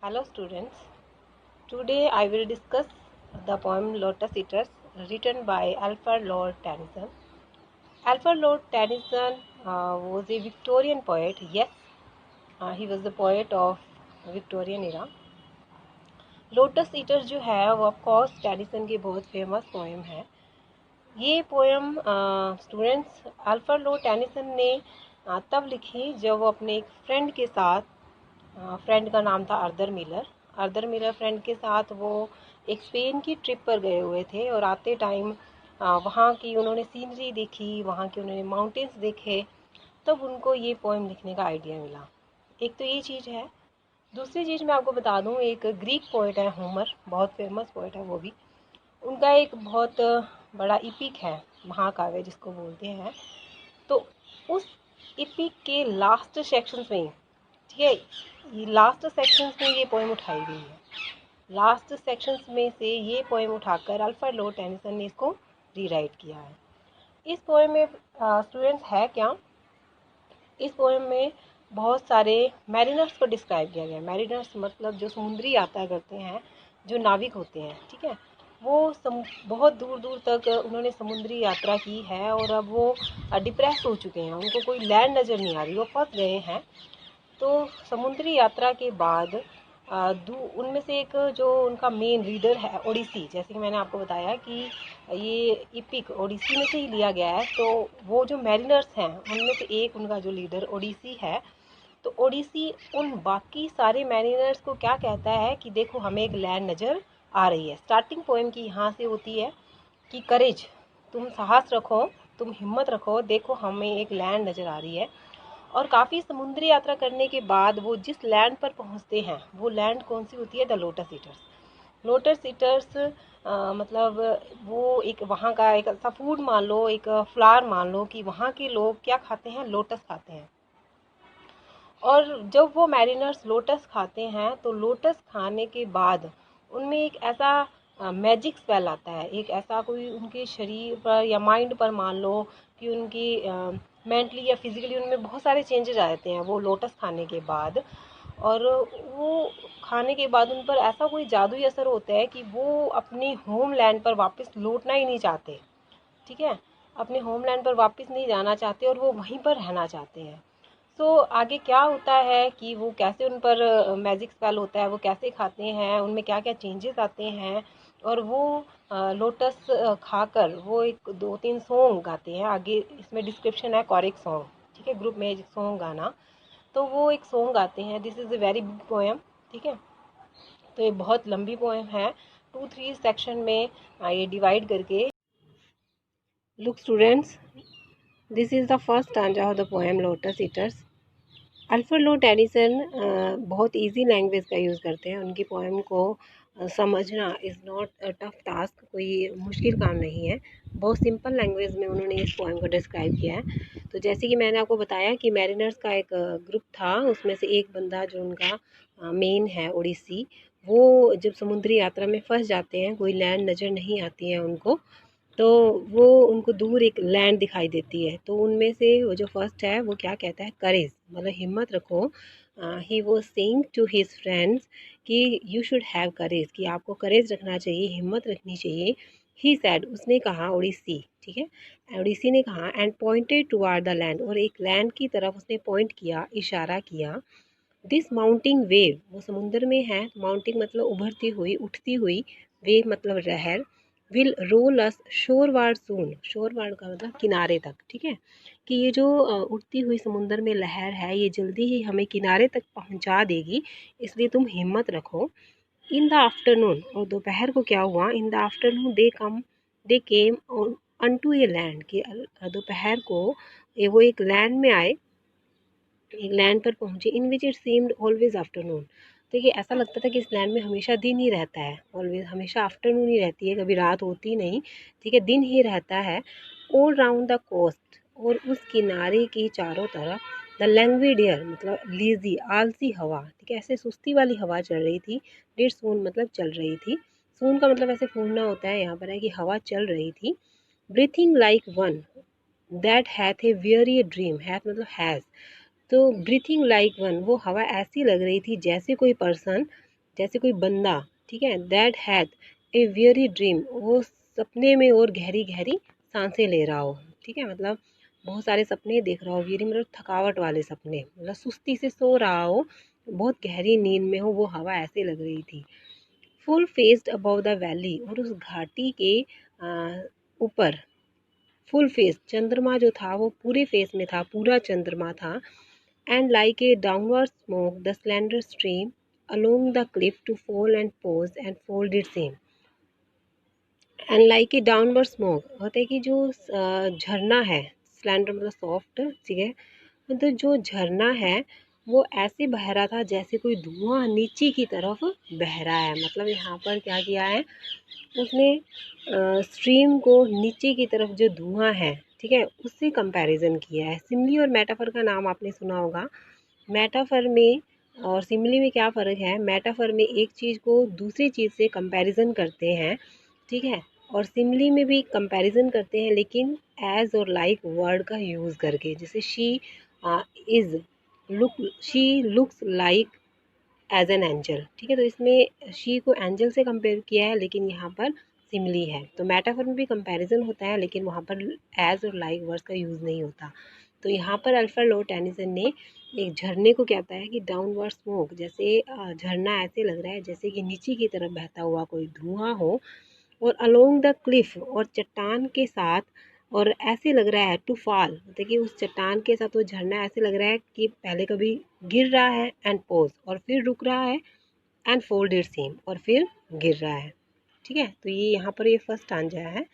Hello students, today I will discuss the poem Lotus Eaters written by Alfred Lord Tennyson. Alfred Lord Tennyson was a Victorian poet. Yes, he was the poet of Victorian era. Lotus eaters जो है वो of course Tennyson की बहुत famous poem है। ये poem students Alfred Lord Tennyson ने तब लिखी जब वो अपने एक फ्रेंड के साथ, फ्रेंड का नाम था आर्थर मिलर फ्रेंड के साथ वो एक स्पेन की ट्रिप पर गए हुए थे और आते टाइम वहाँ की उन्होंने सीनरी देखी, वहाँ के उन्होंने माउंटेन्स देखे, तब उनको ये पोएम लिखने का आइडिया मिला। एक तो ये चीज़ है। दूसरी चीज़ मैं आपको बता दूँ, एक ग्रीक पोइट है होमर, बहुत फेमस पोइट है वो भी। उनका एक बहुत बड़ा इपिक है, महाकाव्य जिसको बोलते हैं। तो उस इपिक के लास्ट सेक्शंस में, ठीक है, ये लास्ट सेक्शंस में ये पोएम उठाई गई है। लास्ट सेक्शंस में से ये पोएम उठाकर अल्फ्रेड लॉर्ड टेनिसन ने इसको रीराइट किया है। इस पोएम में स्टूडेंट्स है क्या, इस पोएम में बहुत सारे मैरिनर्स को डिस्क्राइब किया गया है। मैरिनर्स मतलब जो समुद्री यात्रा करते हैं, जो नाविक होते हैं, ठीक है, वो बहुत दूर दूर तक उन्होंने समुद्री यात्रा की है और अब वो डिप्रेस हो चुके हैं, उनको कोई लैंड नज़र नहीं आ रही, वो फंस गए हैं। तो समुद्री यात्रा के बाद उनमें से एक जो उनका मेन रीडर है ओडिसी, जैसे कि मैंने आपको बताया कि ये इपिक ओडिसी में से ही लिया गया है। तो वो जो मैरिनर्स हैं उनमें से एक उनका जो लीडर ओडिसी है, तो ओडिसी उन बाकी सारे मैरिनर्स को क्या कहता है कि देखो हमें एक लैंड नज़र आ रही है। स्टार्टिंग पोएम की यहाँ से होती है कि करेज, तुम साहस रखो, तुम हिम्मत रखो, देखो हमें एक लैंड नज़र आ रही है। और काफ़ी समुद्री यात्रा करने के बाद वो जिस लैंड पर पहुंचते हैं, वो लैंड कौन सी होती है? The lotus eaters. Lotus eaters मतलब वो एक वहाँ का एक ऐसा फूड मान लो, एक फ्लावर मान लो कि वहाँ के लोग क्या खाते हैं? लोटस खाते हैं। और जब वो मैरिनर्स लोटस खाते हैं तो लोटस खाने के बाद उनमें एक ऐसा मैजिक स्पेल आता है, एक ऐसा कोई उनके शरीर पर या माइंड पर मान लो कि उनकी मेंटली या फिजिकली उनमें बहुत सारे चेंजेस आ जाते हैं वो लोटस खाने के बाद। और वो खाने के बाद उन पर ऐसा कोई जादुई असर होता है कि वो अपनी होमलैंड पर वापस लौटना ही नहीं चाहते, ठीक है, अपने होमलैंड पर वापस नहीं जाना चाहते और वो वहीं पर रहना चाहते हैं। सो आगे क्या होता है कि वो कैसे उन पर मैजिक स्पेल होता है, वो कैसे खाते हैं, उनमें क्या क्या चेंजेस आते हैं, और वो लोटस खाकर वो एक 2-3 सॉन्ग गाते हैं। आगे इसमें डिस्क्रिप्शन है कॉरिक सॉन्ग, ठीक है, ग्रुप में सॉन्ग गाना। तो वो एक सॉन्ग गाते हैं, this is a very big poem, ठीक है। तो ये बहुत लंबी पोएम है, 2-3 सेक्शन में ये डिवाइड करके। Look students, this is the first stanza of the poem lotus eaters. Alfred Lord Tennyson बहुत इजी लैंग्वेज का यूज़ करते हैं। उनकी पोएम को समझना is not a tough task, कोई मुश्किल काम नहीं है। बहुत सिंपल लैंग्वेज में उन्होंने इस पोएम को डिस्क्राइब किया है। तो जैसे कि मैंने आपको बताया कि मैरिनर्स का एक ग्रुप था, उसमें से एक बंदा जो उनका मेन है ओडिसी, वो जब समुद्री यात्रा में फंस जाते हैं, कोई लैंड नज़र नहीं आती है उनको, तो वो उनको दूर एक लैंड दिखाई देती है। तो उनमें से वो जो फर्स्ट है वो क्या कहता है? करेज, मतलब हिम्मत रखो। ही वो सेइंग टू हिज फ्रेंड्स कि यू शुड हैव करेज, कि आपको करेज रखना चाहिए, हिम्मत रखनी चाहिए। ही सैड, उसने कहा, ओडिसी, ठीक है, ओडिसी ने कहा, and pointed toward the land, और एक लैंड की तरफ उसने पॉइंट किया, इशारा किया। दिस माउंटिंग वेव, वो समुद्र में है, माउंटिंग मतलब उभरती हुई, उठती हुई, वेव मतलब लहर, विल रोल अस शोरवार्ड सून, शोरवार्ड का मतलब किनारे तक, ठीक है, कि ये जो उठती हुई समुद्र में लहर है ये जल्दी ही हमें किनारे तक पहुंचा देगी, इसलिए तुम हिम्मत रखो। इन द आफ्टरनून, और दोपहर को क्या हुआ? In the afternoon they came unto a land, कि दोपहर को वो एक लैंड में आए, एक लैंड पर पहुंचे। In which it seemed always afternoon, तो ये ऐसा लगता था कि इस लैंड में हमेशा दिन ही रहता है, ऑलवेज हमेशा आफ्टरनून ही रहती है, कभी रात होती नहीं, ठीक है, दिन ही रहता है। ऑल राउंड द कोस्ट, और उस किनारे की चारों तरफ, द लैंग्वेड एयर मतलब लीजी, आलसी हवा, ठीक है, ऐसे सुस्ती वाली हवा चल रही थी। डिड सून मतलब चल रही थी, सून का मतलब ऐसे फूलना होता है, यहाँ पर है कि हवा चल रही थी। Breathing like one that hath a very dream, hath मतलब हैज़, तो ब्रीथिंग लाइक वन, वो हवा ऐसी लग रही थी जैसे कोई पर्सन जैसे कोई बंदा, ठीक है, that hath a very dream, वो सपने में और गहरी गहरी सांसें ले रहा हो, ठीक है, मतलब बहुत सारे सपने देख रहा हो, वेरी मतलब थकावट वाले सपने, मतलब सुस्ती से सो रहा हो, बहुत गहरी नींद में हो, वो हवा ऐसे लग रही थी। Full faced above the valley, और उस घाटी के ऊपर फुल फेस चंद्रमा जो था वो पूरे फेस में था, पूरा चंद्रमा था। And like a downward smoke the slender stream along the cliff to fall and pause and fall did seem. And like a downward smoke होता है कि जो झरना है, स्लेंडर मतलब सॉफ्ट, ठीक है, मतलब जो झरना है वो ऐसे बह रहा था जैसे कोई धुआं नीचे की तरफ बह रहा है। मतलब यहाँ पर क्या किया है उसने, स्ट्रीम को नीचे की तरफ जो धुआं है, ठीक है, उससे कंपैरिजन किया है। सिमिली और मेटाफर का नाम आपने सुना होगा। मेटाफर में और सिमिली में क्या फ़र्क है? मेटाफर में एक चीज़ को दूसरी चीज़ से कंपैरिजन करते हैं, ठीक है, और सिमिली में भी कंपैरिजन करते हैं लेकिन एज और लाइक वर्ड का यूज़ करके। जैसे is look she looks like as an angel, ठीक है, तो इसमें शी को एंजल से कंपेयर किया है लेकिन यहाँ पर सिमिली है। तो मेटाफर में भी कंपैरिजन होता है लेकिन वहाँ पर एज और लाइक वर्ड्स का यूज़ नहीं होता। तो यहाँ पर अल्फ्रेड लॉर्ड टेनिसन ने एक झरने को क्या बताया कि डाउनवर्ड स्मोक, जैसे झरना ऐसे लग रहा है जैसे कि नीचे की तरफ बहता हुआ कोई धुआं हो, और अलोंग द क्लिफ, और चट्टान के साथ, और ऐसे लग रहा है टू फॉल, मतलब कि उस चट्टान के साथ वो झरना ऐसे लग रहा है कि पहले कभी गिर रहा है एंड पोज, और फिर रुक रहा है एंड फोल्ड इट सेम, और फिर गिर रहा है, ठीक है। तो ये यहाँ पर ये फर्स्ट स्टांजा है।